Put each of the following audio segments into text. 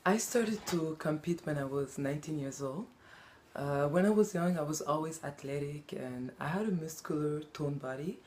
I started to compete when I was 19 years old. When I was young, I was always athletic and I had a muscular toned body,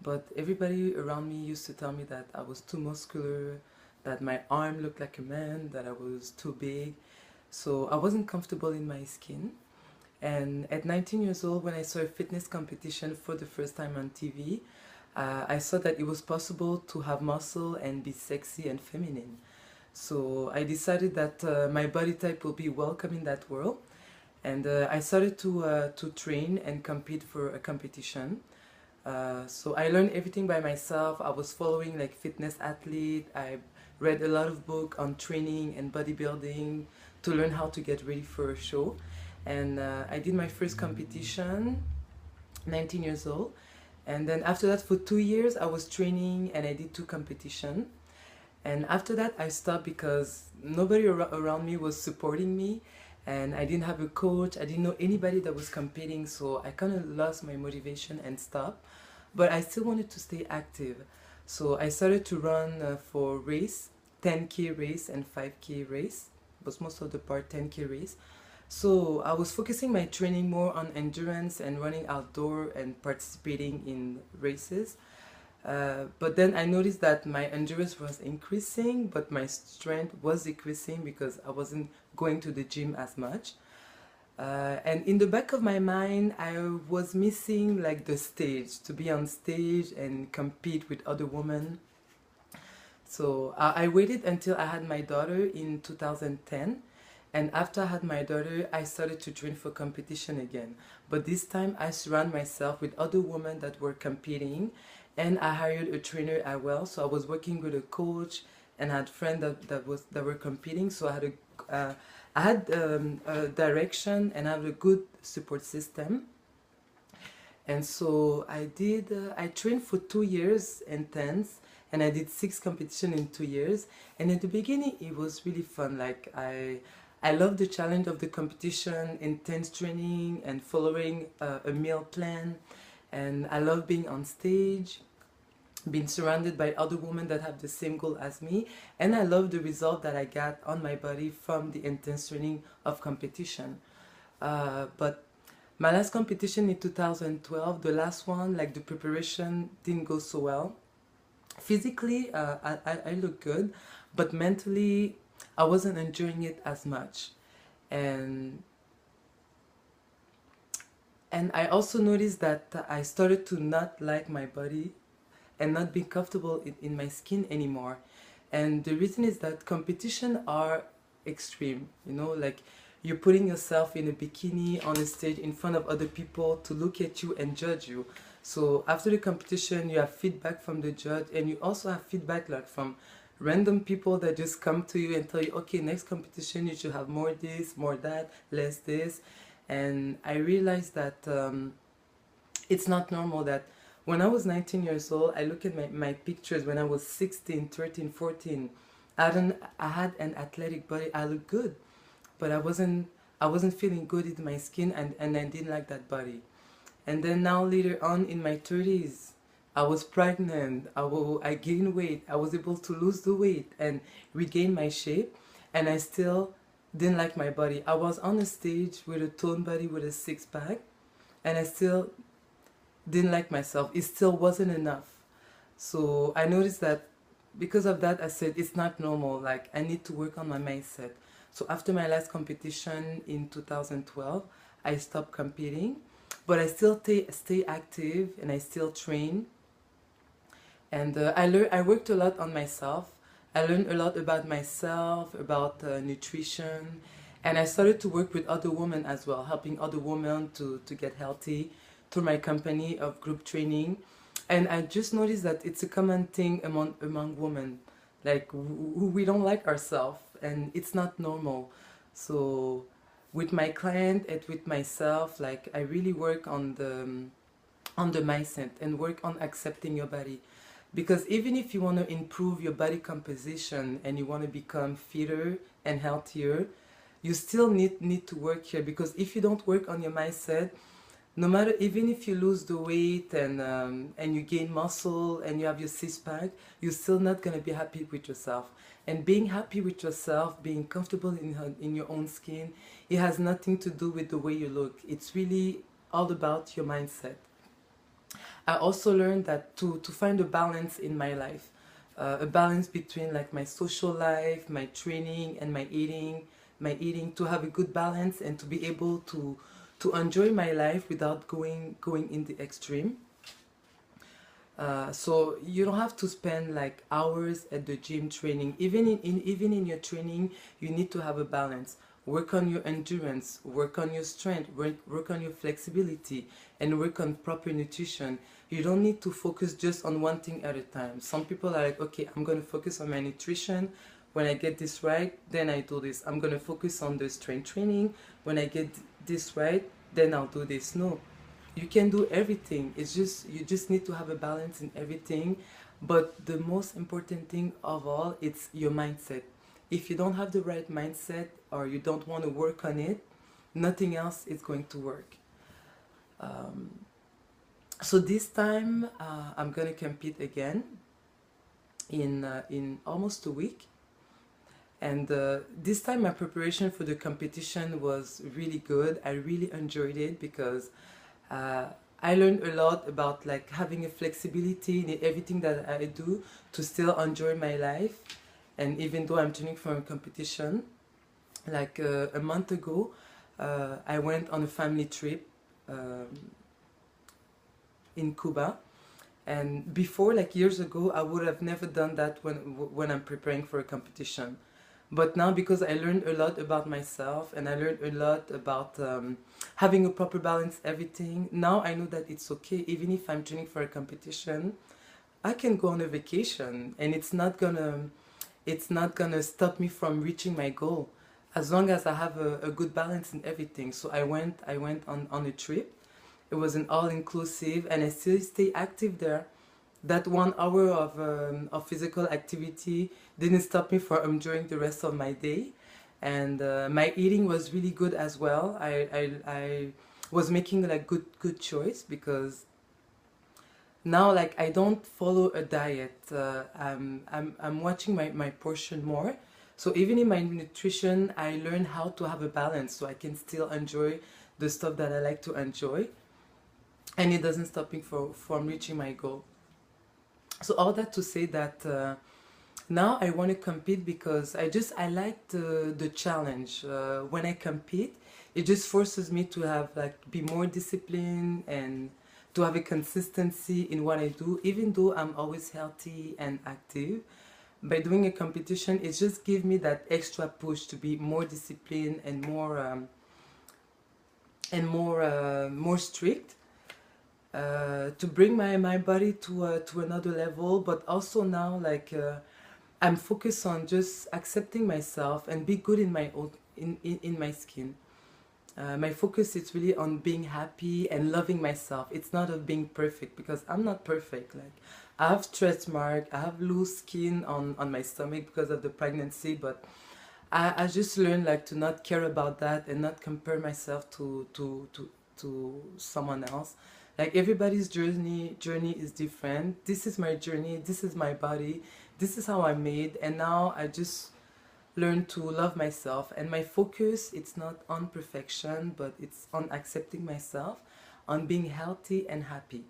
but everybody around me used to tell me that I was too muscular, that my arm looked like a man, that I was too big. So I wasn't comfortable in my skin. And at 19 years old, when I saw a fitness competition for the first time on TV, I saw that it was possible to have muscle and be sexy and feminine. So I decided that my body type will be welcome in that world, and I started to train and compete for a competition. So I learned everything by myself. I was following like fitness athlete. I read a lot of book on training and bodybuilding to learn how to get ready for a show. And I did my first competition, 19 years old. And then after that, for 2 years, I was training and I did two competition. And after that, I stopped because nobody around me was supporting me, and I didn't have a coach. I didn't know anybody that was competing, so I kind of lost my motivation and stopped. But I still wanted to stay active, so I started to run for race, 10K race and 5K race. Was most of the part 10K race. So I was focusing my training more on endurance and running outdoor and participating in races. But then I noticed that my endurance was increasing, but my strength was decreasing because I wasn't going to the gym as much. And in the back of my mind, I was missing like the stage, to be on stage and compete with other women. So I waited until I had my daughter in 2010. And after I had my daughter, I started to train for competition again. But this time I surround myself with other women that were competing, and I hired a trainer as well. So I was working with a coach and had friends that were competing. So I had a direction and I have a good support system. And so I trained for 2 years intense, and I did six competition in 2 years. And in the beginning, it was really fun. Like I loved the challenge of the competition, intense training and following a meal plan. And I love being on stage, being surrounded by other women that have the same goal as me. And I love the result that I got on my body from the intense training of competition. But my last competition in 2012, the last one, like the preparation didn't go so well. Physically, I look good, but mentally, I wasn't enjoying it as much. And and I also noticed that I started to not like my body and not be comfortable in my skin anymore. And the reason is that competition are extreme, like you're putting yourself in a bikini on a stage in front of other people to look at you and judge you. So after the competition, you have feedback from the judge, and you also have feedback like from random people that just come to you and tell you, okay, next competition you should have more this, more that, less this. And I realized that it's not normal that when I was 19 years old, I look at my pictures when I was 16, 13, 14. I had an athletic body. I looked good, but I wasn't feeling good in my skin, and I didn't like that body. And then now later on in my 30s, I was pregnant. I gained weight. I was able to lose the weight and regain my shape, and I still didn't like my body. I was on a stage with a toned body with a six pack, and I still didn't like myself. It still wasn't enough. So I noticed that because of that, I said it's not normal. Like I need to work on my mindset. So after my last competition in 2012, I stopped competing, but I still stay active and I still train. And I worked a lot on myself. I learned a lot about myself, about nutrition, and I started to work with other women as well, helping other women to get healthy through my company of group training. And I just noticed that it's a common thing among women, like we don't like ourselves, and it's not normal. So with my client and with myself, like I really work on the mindset and work on accepting your body. Because even if you want to improve your body composition and you want to become fitter and healthier, you still need to work here. Because if you don't work on your mindset, no matter, even if you lose the weight and you gain muscle and you have your six pack, you're still not gonna be happy with yourself. And being happy with yourself, being comfortable in your own skin, it has nothing to do with the way you look. It's really all about your mindset. I also learned that to find a balance in my life, a balance between like my social life, my training, and my eating, to have a good balance and to be able to enjoy my life without going in the extreme. So you don't have to spend like hours at the gym training. Even in your training, you need to have a balance. Work on your endurance, work on your strength, work on your flexibility, and work on proper nutrition. You don't need to focus just on one thing at a time. Some people are like, okay, I'm going to focus on my nutrition. When I get this right, then I do this. I'm going to focus on the strength training. When I get this right, then I'll do this. No, you can do everything. It's just, you just need to have a balance in everything. But the most important thing of all, it's your mindset. If you don't have the right mindset or you don't want to work on it, nothing else is going to work. So this time I'm gonna compete again in almost a week. And this time my preparation for the competition was really good. I really enjoyed it because I learned a lot about like having a flexibility in everything that I do to still enjoy my life. And even though I'm training for a competition, like a month ago, I went on a family trip in Cuba. And before, like years ago, I would have never done that when I'm preparing for a competition. But now, because I learned a lot about myself and I learned a lot about having a proper balance, everything, now I know that it's okay. Even if I'm training for a competition, I can go on a vacation and it's not gonna stop me from reaching my goal, as long as I have a good balance in everything. So I went on a trip. It was an all-inclusive, and I still stay active there. That 1 hour of physical activity didn't stop me from enjoying the rest of my day. And my eating was really good as well. I was making like good choice, because now like I don't follow a diet. I'm watching my portion more. So even in my nutrition, I learn how to have a balance so I can still enjoy the stuff that I like to enjoy, and it doesn't stop me from reaching my goal. So all that to say that now I want to compete because I like the challenge. When I compete, it just forces me to have like be more disciplined and to have a consistency in what I do, even though I'm always healthy and active. By doing a competition, it just gives me that extra push to be more disciplined and more strict, to bring my body to another level. But also now, like I'm focused on just accepting myself and be good in my own in my skin. My focus is really on being happy and loving myself. It's not of being perfect, because I'm not perfect. Like I have stretch mark, I have loose skin on my stomach because of the pregnancy, but I just learned like to not care about that and not compare myself to someone else. Like everybody's journey is different. This is my journey, this is my body, this is how I'm made, and now I just learn to love myself. And my focus, it's not on perfection, but it's on accepting myself, on being healthy and happy.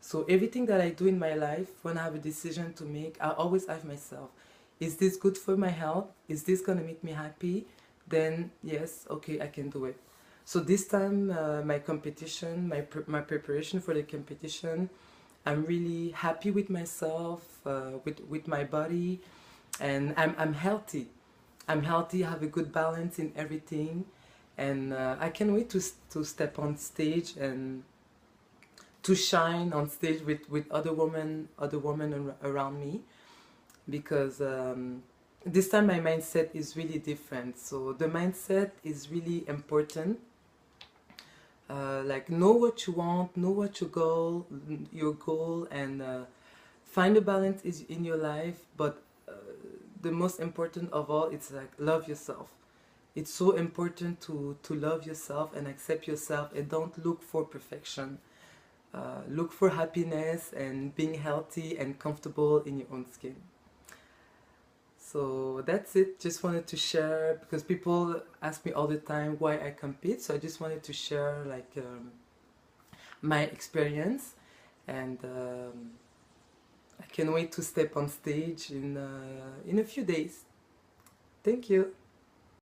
So everything that I do in my life, when I have a decision to make, I always ask myself, is this good for my health? Is this gonna make me happy? Then yes, okay, I can do it. So this time, my competition, my preparation for the competition, I'm really happy with myself, with my body, and I'm healthy. I'm healthy, I have a good balance in everything, and I can't wait to step on stage and to shine on stage with other women around me, because this time my mindset is really different. So the mindset is really important. Like know what you want, know what your goal, and find a balance is in your life. But the most important of all, it's like love yourself. It's so important to love yourself and accept yourself, and don't look for perfection. Look for happiness and being healthy and comfortable in your own skin. So that's it. Just wanted to share because people ask me all the time why I compete. So I just wanted to share like my experience, and I can't wait to step on stage in a few days. Thank you.